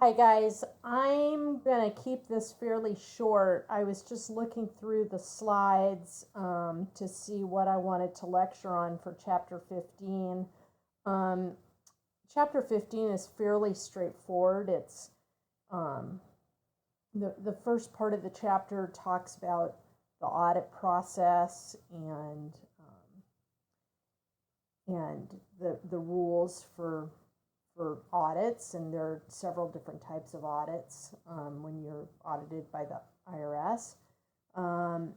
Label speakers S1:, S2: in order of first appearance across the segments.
S1: Hi guys, I'm going to keep this fairly short. I was just looking through the slides to see what I wanted to lecture on for Chapter 15. Um, Chapter 15 is fairly straightforward. It's the first part of the chapter talks about the audit process and the rules for audits, and there are several different types of audits when you're audited by the IRS. And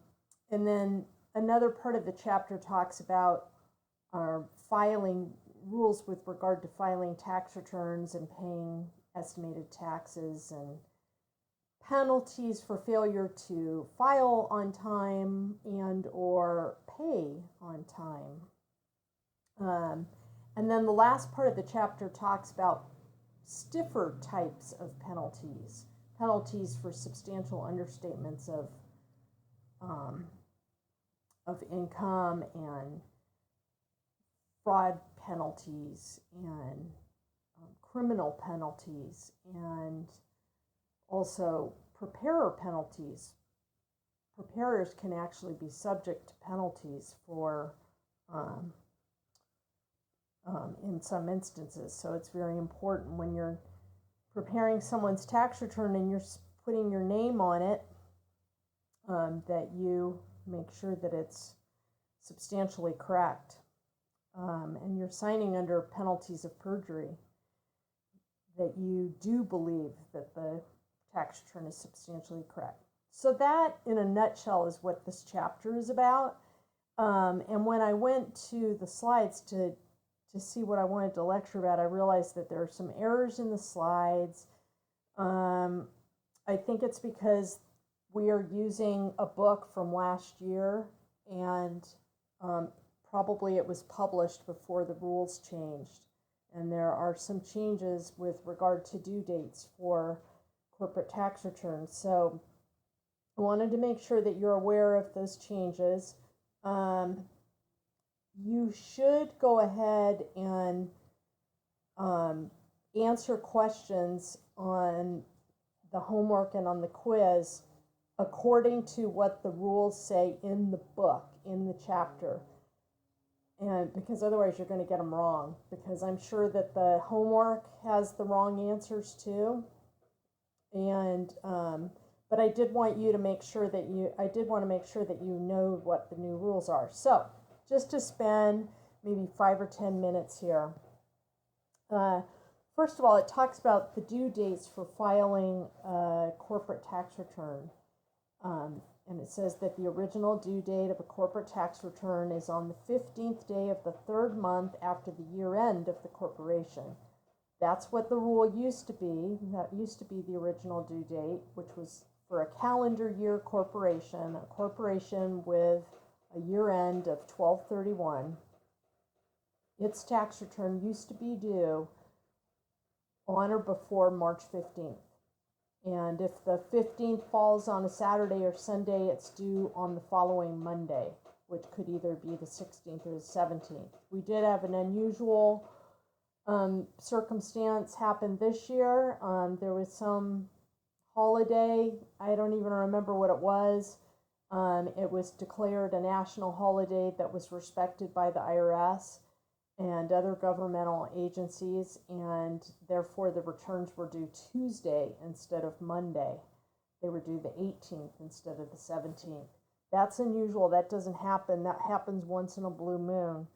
S1: then another part of the chapter talks about filing rules with regard to filing tax returns and paying estimated taxes and penalties for failure to file on time and or pay on time. And then the last part of the chapter talks about stiffer types of penalties for substantial understatements of income, and fraud penalties, and criminal penalties, and also preparer penalties. Preparers can actually be subject to penalties for in some instances. So it's very important when you're preparing someone's tax return and you're putting your name on it that you make sure that it's substantially correct. And you're signing under penalties of perjury that you do believe that the tax return is substantially correct. So that, in a nutshell, is what this chapter is about. And when I went to the slides to see what I wanted to lecture about, I realized that there are some errors in the slides. I think it's because we are using a book from last year, and probably it was published before the rules changed. And there are some changes with regard to due dates for corporate tax returns. So I wanted to make sure that you're aware of those changes. You should go ahead and answer questions on the homework and on the quiz according to what the rules say in the book, in the chapter. And because otherwise you're going to get them wrong, because I'm sure that the homework has the wrong answers too. And but I did want to make sure that you know what the new rules are. So just to spend maybe 5 or 10 minutes here. First of all, it talks about the due dates for filing a corporate tax return. And it says that the original due date of a corporate tax return is on the 15th day of the third month after the year end of the corporation. That's what the rule used to be. That used to be the original due date, which was for a calendar year corporation, a corporation with a year end of 12/31. Its tax return used to be due on or before March 15th. And if the 15th falls on a Saturday or Sunday, it's due on the following Monday, which could either be the 16th or the 17th. We did have an unusual circumstance happen this year. There was some holiday, I don't even remember what it was. It was declared a national holiday that was respected by the IRS and other governmental agencies, and therefore the returns were due Tuesday instead of Monday. They were due the 18th instead of the 17th. That's unusual. That doesn't happen. That happens once in a blue moon.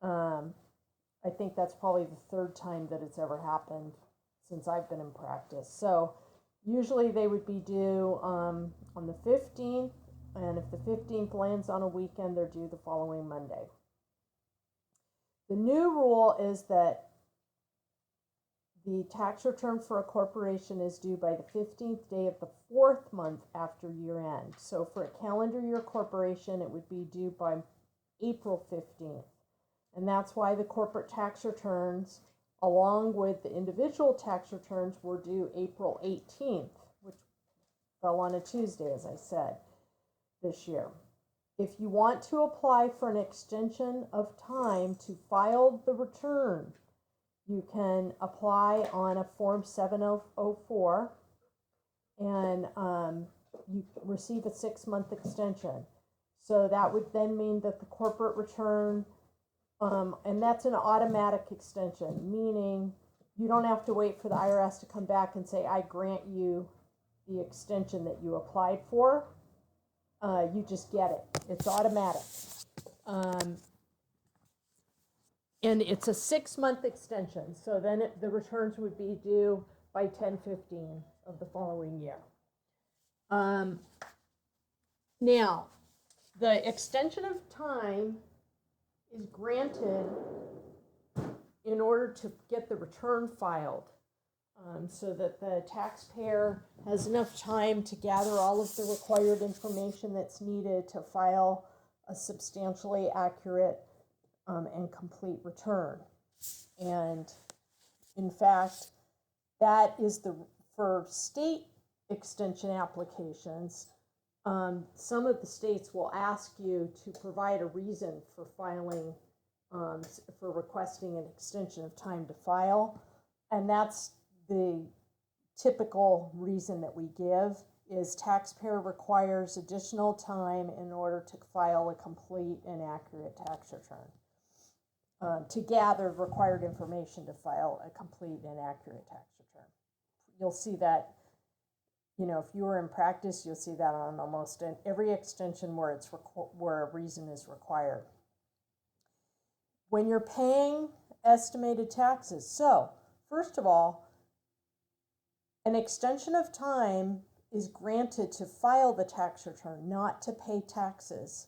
S1: I think that's probably the third time that it's ever happened since I've been in practice. So usually they would be due on the 15th, and if the 15th lands on a weekend, they're due the following Monday. The new rule is that the tax return for a corporation is due by the 15th day of the fourth month after year end. So for a calendar year corporation, it would be due by April 15th. And that's why the corporate tax returns, along with the individual tax returns, were due April 18th, which fell on a Tuesday, as I said, this year. If you want to apply for an extension of time to file the return, you can apply on a Form 704, and you receive a 6-month extension. So that would then mean that the corporate return, and that's an automatic extension, meaning you don't have to wait for the IRS to come back and say, I grant you the extension that you applied for. You just get it. It's automatic. And it's a 6-month extension. So then the returns would be due by 10/15 of the following year. Now, the extension of time is granted in order to get the return filed, so that the taxpayer has enough time to gather all of the required information that's needed to file a substantially accurate and complete return. And in fact, that is for state extension applications, some of the states will ask you to provide a reason for filing, for requesting an extension of time to file. And that's the typical reason that we give, is taxpayer requires additional time in order to file a complete and accurate tax return. To gather required information to file a complete and accurate tax return. You'll see that, if you were in practice, you'll see that on almost every extension where where a reason is required. When you're paying estimated taxes, so first of all, an extension of time is granted to file the tax return, not to pay taxes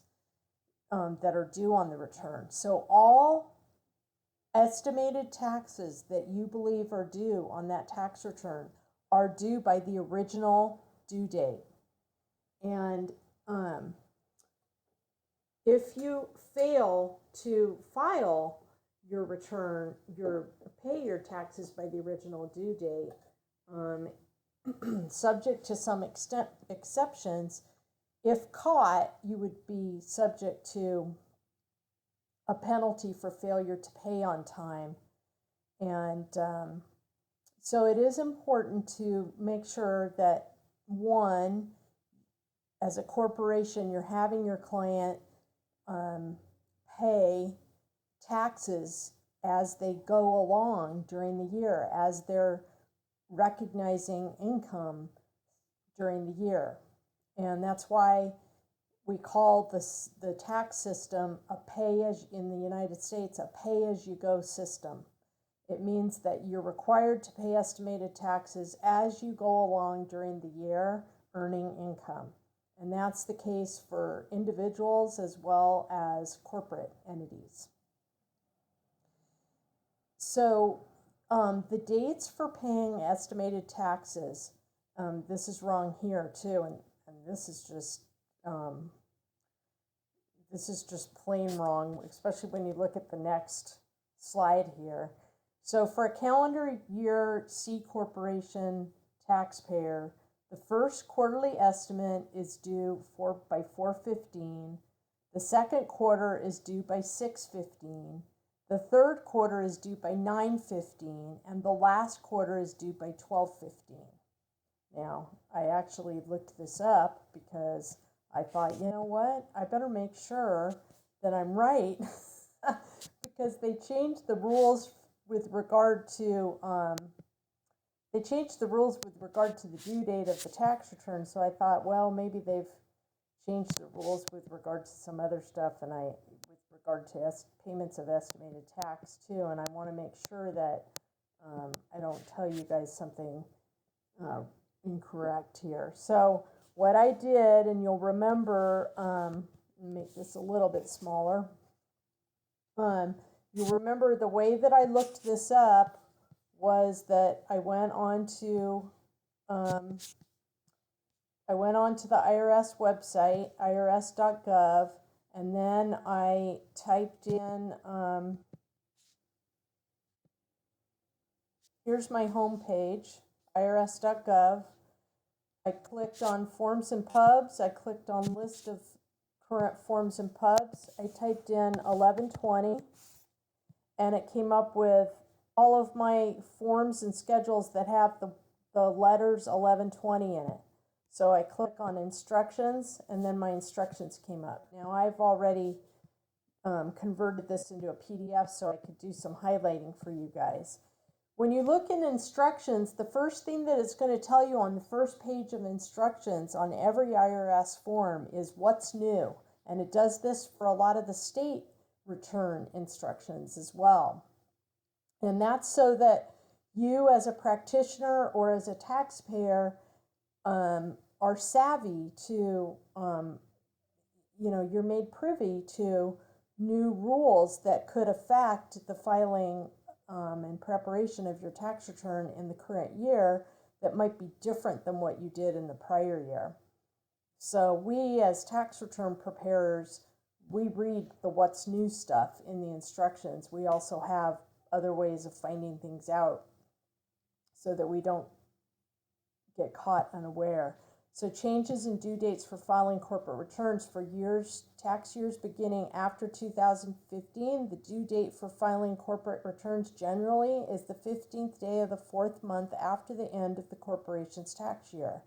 S1: that are due on the return. So all estimated taxes that you believe are due on that tax return are due by the original due date. And if you fail to file your return, pay your taxes by the original due date, subject to some exceptions, if caught, you would be subject to a penalty for failure to pay on time. And so it is important to make sure that, one, as a corporation, you're having your client pay taxes as they go along during the year, as they're recognizing income during the year. And that's why we call the tax system in the United States, a pay-as-you-go system. It means that you're required to pay estimated taxes as you go along during the year, earning income. And that's the case for individuals as well as corporate entities. So the dates for paying estimated taxes, this is wrong here too, and this is just plain wrong, especially when you look at the next slide here. So for a calendar year C corporation taxpayer, the first quarterly estimate is due by 4/15. The second quarter is due by 6/15. The third quarter is due by 9/15, and the last quarter is due by 12/15. Now, I actually looked this up because I thought, you know what, I better make sure that I'm right because they changed the rules with regard to the due date of the tax return. So I thought, well, maybe they've changed the rules with regard to some other stuff, and with regard to payments of estimated tax too. And I want to make sure that I don't tell you guys something incorrect here. So what I did, and you'll remember, make this a little bit smaller. You'll remember the way that I looked this up was that I went on to the IRS website, irs.gov, and then I typed in, here's my home page, irs.gov. I clicked on Forms and Pubs. I clicked on List of Current Forms and Pubs. I typed in 1120, and it came up with all of my forms and schedules that have the letters 1120 in it. So I click on instructions, and then my instructions came up. Now I've already converted this into a PDF so I could do some highlighting for you guys. When you look in instructions, the first thing that it's going to tell you on the first page of instructions on every IRS form is what's new. And it does this for a lot of the state return instructions as well. And that's so that you as a practitioner or as a taxpayer are savvy to, you're made privy to new rules that could affect the filing and preparation of your tax return in the current year that might be different than what you did in the prior year. So we as tax return preparers, we read the what's new stuff in the instructions. We also have other ways of finding things out so that we don't get caught unaware. So changes in due dates for filing corporate returns for tax years beginning after 2015. The due date for filing corporate returns generally is the 15th day of the 4th month after the end of the corporation's tax year.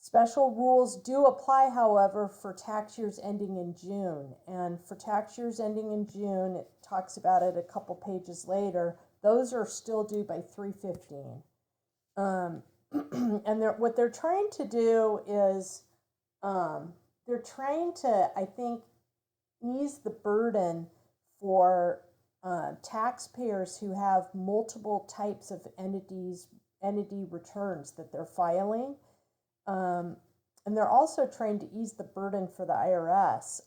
S1: Special rules do apply, however, for tax years ending in June. And for tax years ending in June, it talks about it a couple pages later, those are still due by 3/15. And what they're trying to do is they're trying to, I think, ease the burden for taxpayers who have multiple types of entity returns that they're filing. And they're also trying to ease the burden for the IRS.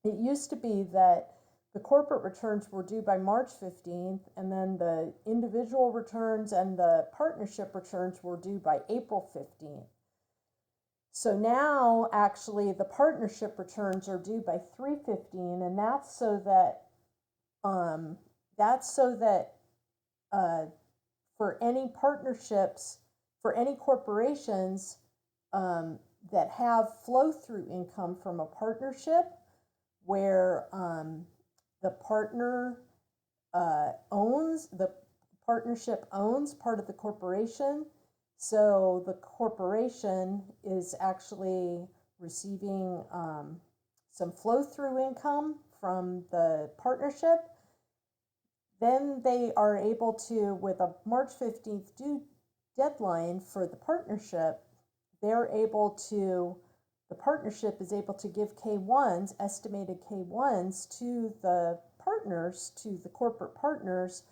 S1: It used to be that the corporate returns were due by March 15th, and then the individual returns and the partnership returns were due by April 15th. So now, actually, the partnership returns are due by 3/15, and that's so that for any partnerships, for any corporations that have flow-through income from a partnership where the partnership owns part of the corporation. So the corporation is actually receiving some flow-through income from the partnership. Then they are able to, with a March 15th due deadline for the partnership, the partnership is able to give K1s, estimated K1s, to the partners, to the corporate partners,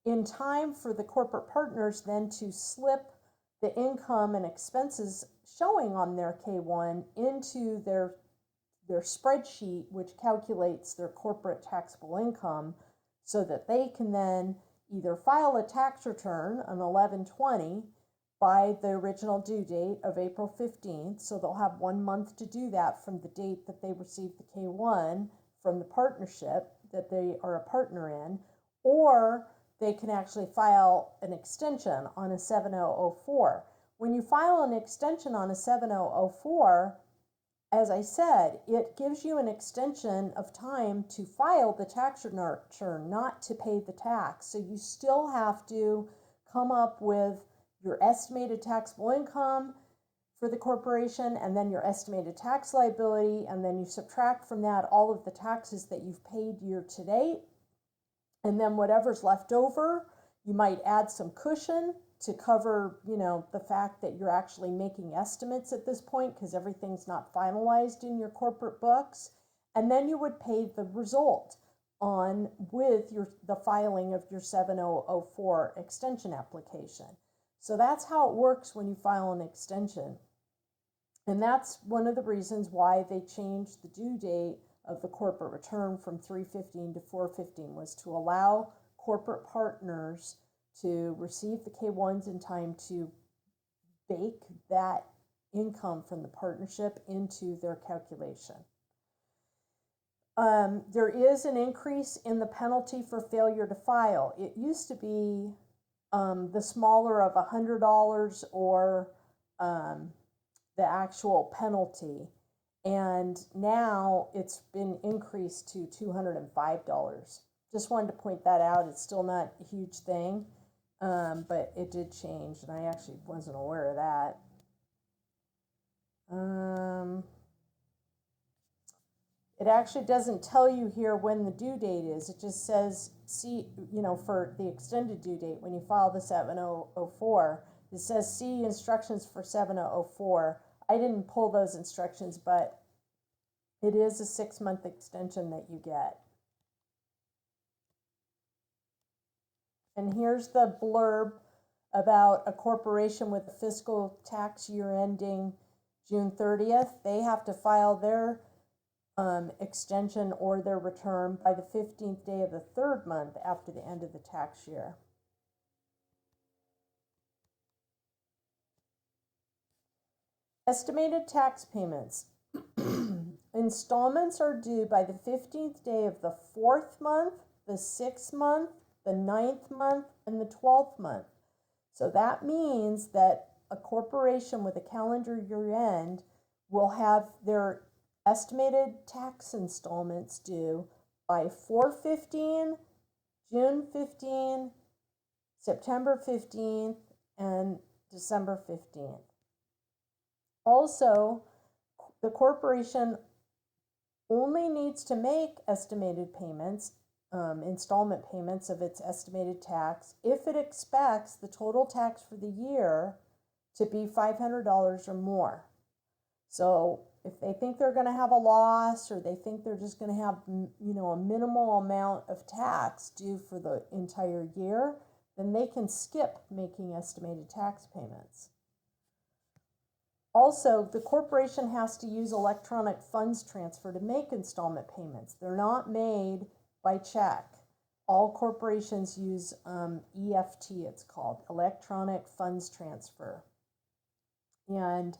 S1: in time for the corporate partners then to slip the income and expenses showing on their K1 into their spreadsheet, which calculates their corporate taxable income, so that they can then either file a tax return on 11/20 by the original due date of April 15th, so they'll have 1 month to do that from the date that they receive the K1 from the partnership that they are a partner in, or they can actually file an extension on a 7004. When you file an extension on a 7004, as I said, it gives you an extension of time to file the tax return, not to pay the tax. So you still have to come up with your estimated taxable income for the corporation, and then your estimated tax liability, and then you subtract from that all of the taxes that you've paid year to date, and then whatever's left over, you might add some cushion to cover, the fact that you're actually making estimates at this point because everything's not finalized in your corporate books, and then you would pay the result on with the filing of your 7004 extension application. So that's how it works when you file an extension. And that's one of the reasons why they changed the due date of the corporate return from 3/15 to 4/15, was to allow corporate partners to receive the K1s in time to bake that income from the partnership into their calculation. There is an increase in the penalty for failure to file. It used to be the smaller of $100 or the actual penalty, and now it's been increased to $205. just wanted to point that out. It's still not a huge thing, but it did change, and I actually wasn't aware of that. It actually doesn't tell you here when the due date is. It just says, see, for the extended due date, when you file the 7004, it says see instructions for 7004. I didn't pull those instructions, but it is a 6-month extension that you get. And here's the blurb about a corporation with a fiscal tax year ending June 30th. They have to file their extension or their return by the 15th day of the 3rd month after the end of the tax year. Estimated tax payments. Installments are due by the 15th day of the 4th month, the 6th month, the 9th month, and the 12th month. So that means that a corporation with a calendar year end will have their estimated tax installments due by 4/15, June 15, September 15th, and December 15th. Also, the corporation only needs to make estimated payments, installment payments of its estimated tax, if it expects the total tax for the year to be $500 or more. So if they think they're going to have a loss, or they think they're just going to have, a minimal amount of tax due for the entire year, then they can skip making estimated tax payments. Also, the corporation has to use electronic funds transfer to make installment payments. They're not made by check. All corporations use EFT, it's called, electronic funds transfer. And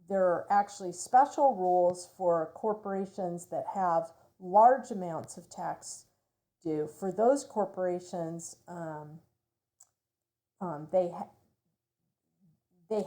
S1: there are actually special rules for corporations that have large amounts of tax due. For those corporations, they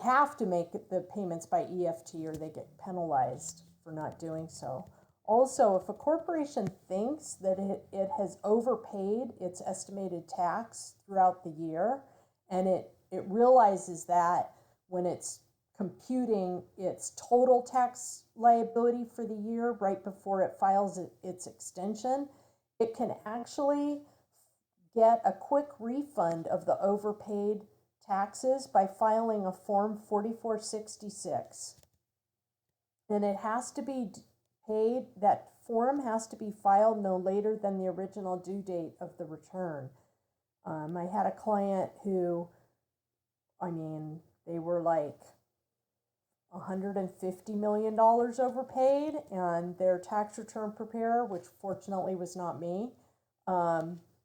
S1: have to make the payments by EFT, or they get penalized for not doing so. Also, if a corporation thinks that it has overpaid its estimated tax throughout the year, and it realizes that when it's computing its total tax liability for the year right before it files its extension, it can actually get a quick refund of the overpaid taxes by filing a Form 4466. And it has to be paid, that form has to be filed no later than the original due date of the return. I had a client who, they were like $150 million overpaid, and their tax return preparer, which fortunately was not me,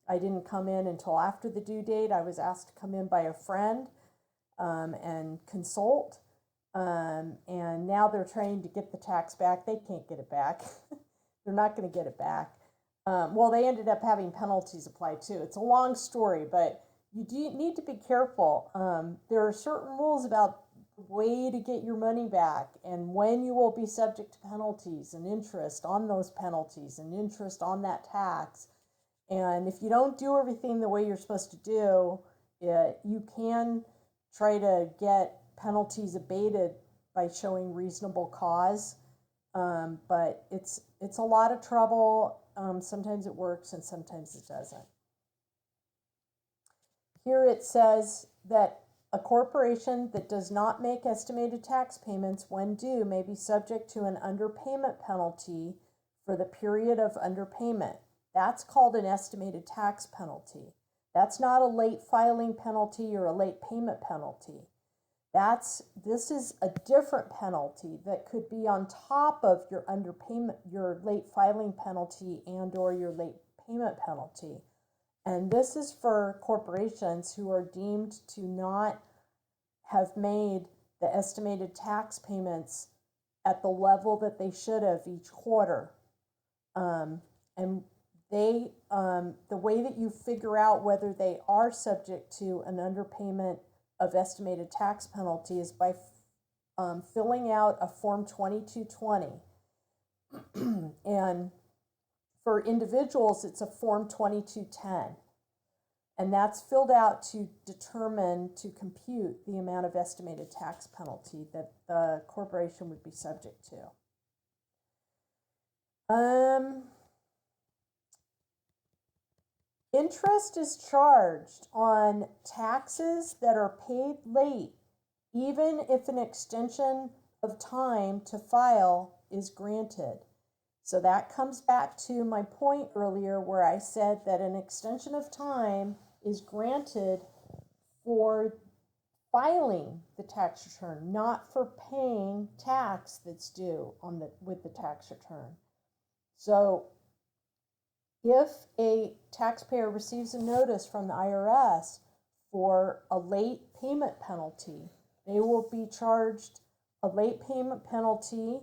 S1: I didn't come in until after the due date. I was asked to come in by a friend and consult. And now they're trying to get the tax back. They can't get it back. They're not going to get it back. Well, they ended up having penalties applied too. It's a long story, but you do need to be careful. There are certain rules about the way to get your money back, and when you will be subject to penalties and interest on those penalties and interest on that tax. And if you don't do everything the way you're supposed to do, you can try to get penalties abated by showing reasonable cause. But it's a lot of trouble. Sometimes it works and sometimes it doesn't. Here it says that a corporation that does not make estimated tax payments when due may be subject to an underpayment penalty for the period of underpayment. That's called an estimated tax penalty. That's not a late filing penalty or a late payment penalty. This is a different penalty that could be on top of your underpayment, your late filing penalty and or your late payment penalty. And this is for corporations who are deemed to not have made the estimated tax payments at the level that they should have each quarter. And the way that you figure out whether they are subject to an underpayment of estimated tax penalty is by filling out a Form 2220. And for individuals, it's a Form 2210. And that's filled out to determine, to compute the amount of estimated tax penalty that the corporation would be subject to. Interest is charged on taxes that are paid late, even if an extension of time to file is granted. So that comes back to my point earlier where I said that an extension of time is granted for filing the tax return, not for paying tax that's due with the tax return. So if a taxpayer receives a notice from the IRS for a late payment penalty, they will be charged a late payment penalty,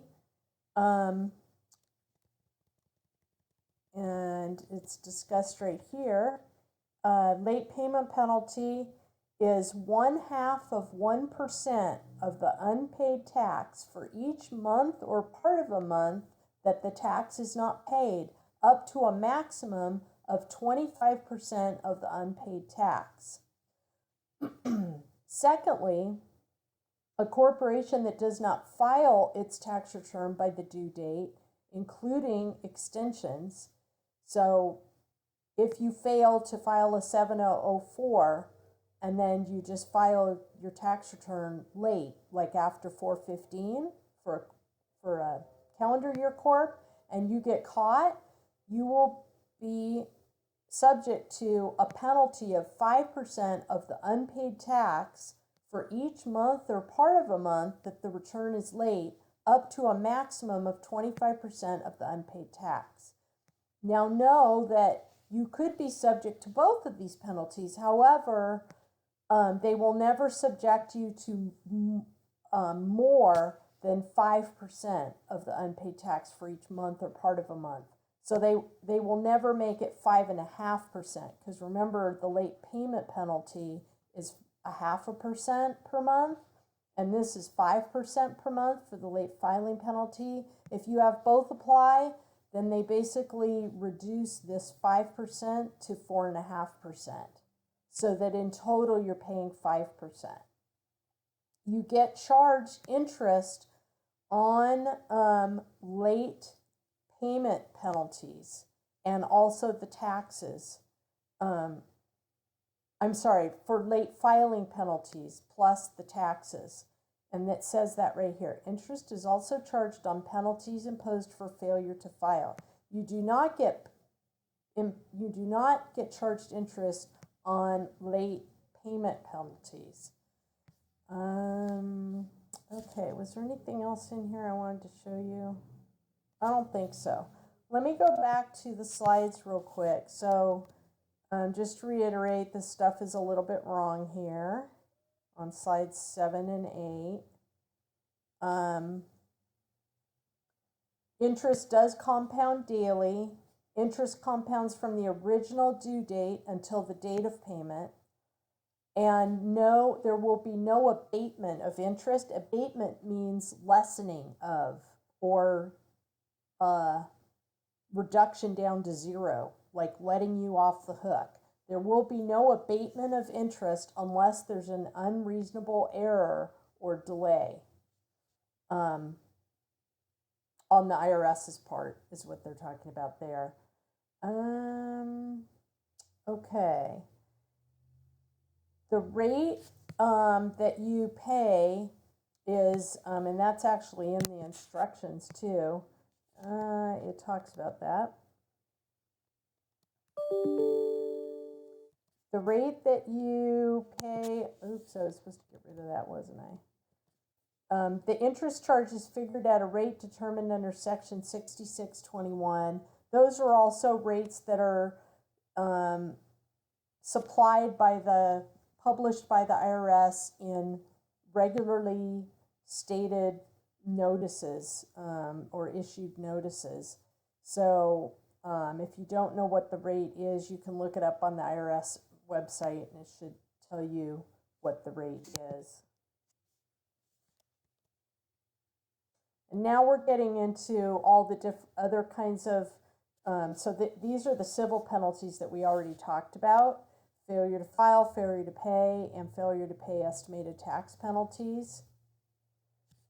S1: and it's discussed right here. Late payment penalty is 0.5% of the unpaid tax for each month or part of a month that the tax is not paid, up to a maximum of 25% of the unpaid tax. Secondly, a corporation that does not file its tax return by the due date, including extensions. So if you fail to file a 7004 and then you just file your tax return late, like after 4/15 for a calendar year corp, and you get caught, you will be subject to a penalty of 5% of the unpaid tax for each month or part of a month that the return is late, up to a maximum of 25% of the unpaid tax. Now know that you could be subject to both of these penalties. However, they will never subject you to more than 5% of the unpaid tax for each month or part of a month. So they will never make it 5.5%, because remember, the late payment penalty is 0.5% per month, and this is 5% per month for the late filing penalty. If you have both apply, then they basically reduce this 5% to 4.5%, so that in total you're paying 5%. You get charged interest on late payment penalties and also the taxes. For late filing penalties plus the taxes. And it says that right here. Interest is also charged on penalties imposed for failure to file. You do not get charged interest on late payment penalties. Okay, was there anything else in here I wanted to show you? I don't think so. Let me go back to the slides real quick. So just to reiterate, this stuff is a little bit wrong here on slides 7 and 8. Interest does compound daily. Interest compounds from the original due date until the date of payment. And no, there will be no abatement of interest. Abatement means lessening of, or reduction down to zero, like letting you off the hook. There will be no abatement of interest unless there's an unreasonable error or delay on the IRS's part, is what they're talking about there. Okay. The rate that you pay is, and that's actually in the instructions too. It talks about that. The rate that you pay, oops, I was supposed to get rid of that, wasn't I? The interest charge is figured at a rate determined under section 6621. Those are also rates that are published by the IRS in regularly stated notices or issued notices. So if you don't know what the rate is, you can look it up on the IRS website and it should tell you what the rate is. And now we're getting into all the other kinds of These are the civil penalties that we already talked about: failure to file, failure to pay, and failure to pay estimated tax penalties.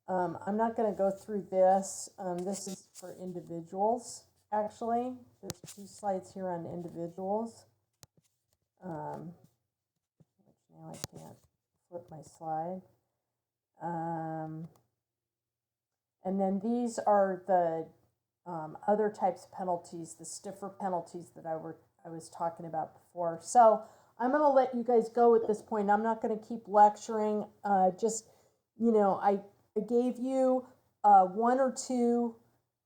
S1: I'm not going to go through this. This is for individuals, actually. There's 2 slides here on individuals. Which now I can't flip my slide. And then these are the other types of penalties, the stiffer penalties that I was talking about before. So I'm going to let you guys go at this point. I'm not going to keep lecturing. Just, I gave you 1 or 2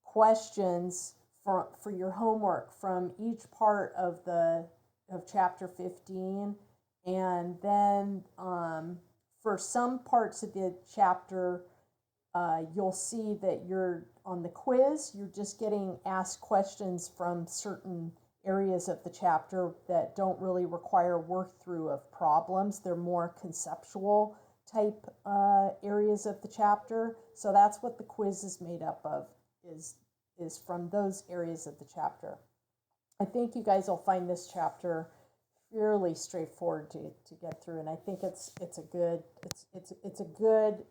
S1: questions for your homework from each part of chapter 15, and then for some parts of the chapter, you'll see that you're on the quiz, you're just getting asked questions from certain areas of the chapter that don't really require work through of problems. They're more conceptual type areas of the chapter. So that's what the quiz is made up of, is from those areas of the chapter. I think you guys will find this chapter fairly straightforward to get through, and I think it's a good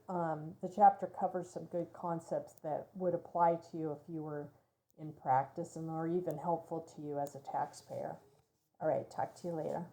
S1: the chapter covers some good concepts that would apply to you if you were in practice, and are even helpful to you as a taxpayer. All right, talk to you later.